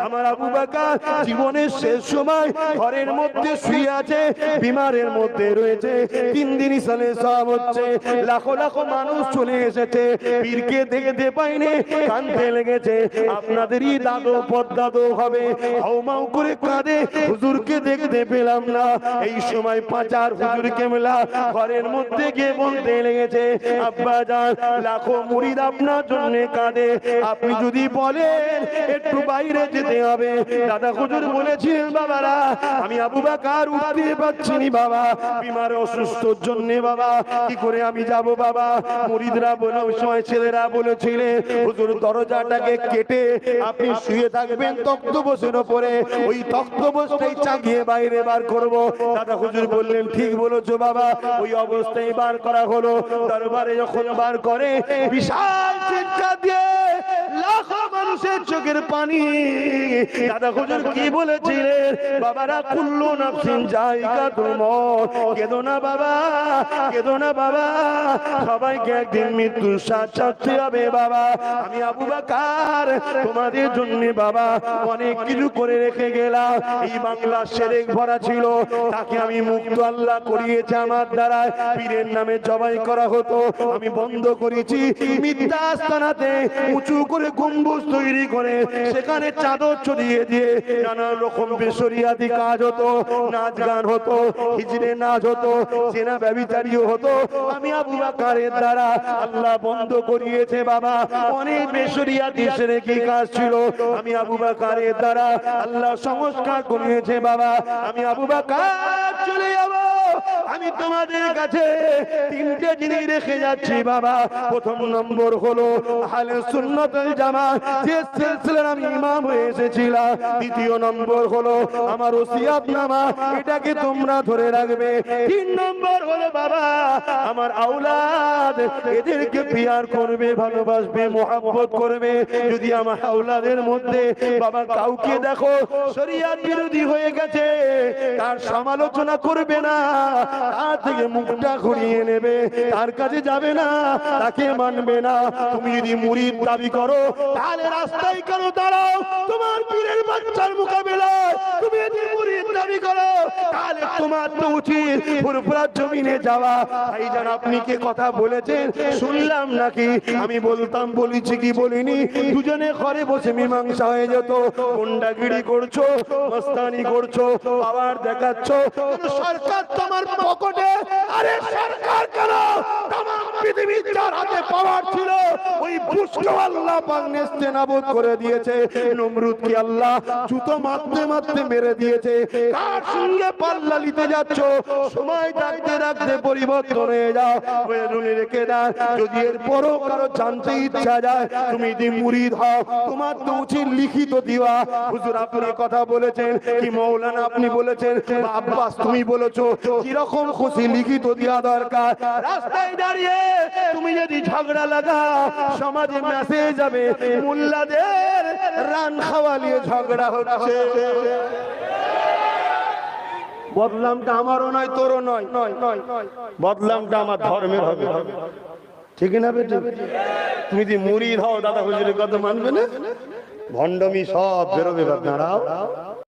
আমার আবু বকর জীবনের শেষ সময় ঘরের মধ্যে শুয়ে আছে, বিমারের মধ্যে রয়েছে। 3 দিন সালে সব হচ্ছে, লাখো লাখো মানুষ চলে এসেছে, পীরকে দেখতে পাইনি, কাঁদতে লেগেছে। আপনাদেরই দাদু পদ্দাদু হবে, হাউমাউ করে কাঁদে, হুজুরকে দেখতে পেলাম না। এই সময় পাচার হুজুর কেবলা ঘরের মধ্যে গিয়ে বলতে লেগেছে, আব্বা জান লাখো মুরিদ আপনার জন্য কাঁদে, আপনি যদি বলেন একটু বাইরে যেতে হবে। দাদা হুজুর বলেছিলেন, বাবারা আমি আবু বকর উঠতে পারছি না বাবা, বিমার অসুস্থর জন্য বাবা, কি করে আমি যাব বাবা। মুরিদরা বলে, ওই সময় ছেলেরা বলেছিলেন, হুজুর দরজাটাকে কেটে আপনি শুয়ে থাকবেন তক্তপোষের উপরে, ওই তক্তপোষটাই চাগিয়ে বাইরে বার করব। দাদা হুজুর বললেন, ঠিক বলেছো বাবা। ওই অবস্থায় বার করা হলো। দরবারে যখন বার করে, বিশাল চিৎকার দিয়ে লাখো মানুষের চোখের পানি। দাদা হুজুর কি বলেছিলেন, বাবারা কুল্লু নাফসিন যায়িকাতুল মউত, কেঁদো না বাবা, কেঁদো না বাবা, সবাইকে একদিন মৃত্যুর স্বাদ চাখতে হবে বাবা। আমি আবু বকর তোমাদের জন্য বাবা অনেক কিছু করে রেখে গেলাম। এই বাংলা শিরক ভরা ছিল, তাকে আমি মুক্ত আল্লাহ করিয়েছে আমার দ্বারা। পীরের নামে জবাই করা হতো, আমি বন্ধ করেছি। মিথ্যা আস্তানাতে উঁচু করে গম্বুজ তৈরি করে সেখানে চাদর ছড়িয়ে দিয়ে নানা রকম বেশরিয়াতি কাজ হতো, নাচ গান হতো, হিজড়ে নাচ হতো, জেনা ব্যভিচারীও হতো। আমি আবু বকরের দ্বারা আল্লাহ বন্ধ করিয়েছে বাবা। অনেক বেশরিয়াতি শিরকি কাজ ছিল, আমি আবু বকরের দ্বারা আল্লাহ সংস্কার করিয়েছে বাবা। আমি আবু বকর চলে যাব। আমি তোমাদের কাছে 3টে জিনিস রেখে যাচ্ছি বাবা। প্রথম নম্বর হলো আহলে সুন্নাত ওয়াল জামাত, যে সিলসিলার আমি ইমাম হয়ে এসেছিলাম। দ্বিতীয় নম্বর হলো আমার ওসিয়তনামা, এটাকে তোমরা ধরে রাখবে। 3 নম্বর হলো বাবা আমার আওলাদ, এদেরকে পিয়ার করবে, ভালোবাসবে, মোহাব্বত করবে। যদি আমার আওলাদের মধ্যে বাবা কাউকে দেখো শরিয়ত বিরোধী হয়ে গেছে, তার সমালোচনা করবে না, তার থেকে মুখটা ঘুরিয়ে নেবে, তার কাছে যাবে না, তাকে মানবে না। তুমি যদি মুরিদ দাবি করো, তাহলে রাস্তায় কেন দাঁড়াও তোমার পীরের বাচ্চার মোকাবিলায়। তুমি যদি মুরিদ দাবি করো, তাহলে তোমার তো উচিত ফুরফুরার জমিনে যাওয়া। ভাইজান আপনি কে কথা বলেছেন শুনলাম নাকি? আমি বলতাম, বলেছি কি বলিনি? দুজনে ঘরে বসে মীমাংসা হয়ে যেত। গুন্ডাগিরি করছো, মস্তানি করছো, পাওয়ার দেখাচ্ছ, সরকার তোমার পকেটে। আরে সরকার কেন, তামাম পৃথিবীর যার হাতে পাওয়ার ছিল, ওই বুশকে আল্লাহ পাক নেস্তেনাবুদ করে দিয়েছে। নমরুদকে আল্লাহ জুতো মারতে মারতে মেরে দিয়েছে। কার সঙ্গে পাল্লা নিতে যাচ্ছ? সময় থাকতে রাখতে পরিবর্তন হয়ে যাও, ওই রেখে দাও। যদি এর পরও কারো জানতে ইচ্ছা যায়, তুমি যদি মুরিদ হও, তোমার তো উচিত লিখিত দিবা। হুজুর আপনি কথা বলেছেন কি, মৌলানা আপনি বলেছেন, আব্বাস তুমি বলেছো, কিরকম খুশি লিখিত দেওয়া দরকার। রাস্তায় দাঁড়িয়ে তুমি যদি ঝগড়া লাগাও, সমাজে মেসেজ যাবে মোল্লাদের রান খাওয়ালিয়ে ঝগড়া হচ্ছে। বদলামটা আমারও নয়, তোরও নয়, বদলামটা আমার ধর্মের হবে, ঠিক না বেটি? তুমি যদি মুরিদ হও, দাদা হুজুরের কথা মানবে না, ভণ্ডমি সব বেরোবে। দাঁড়াও,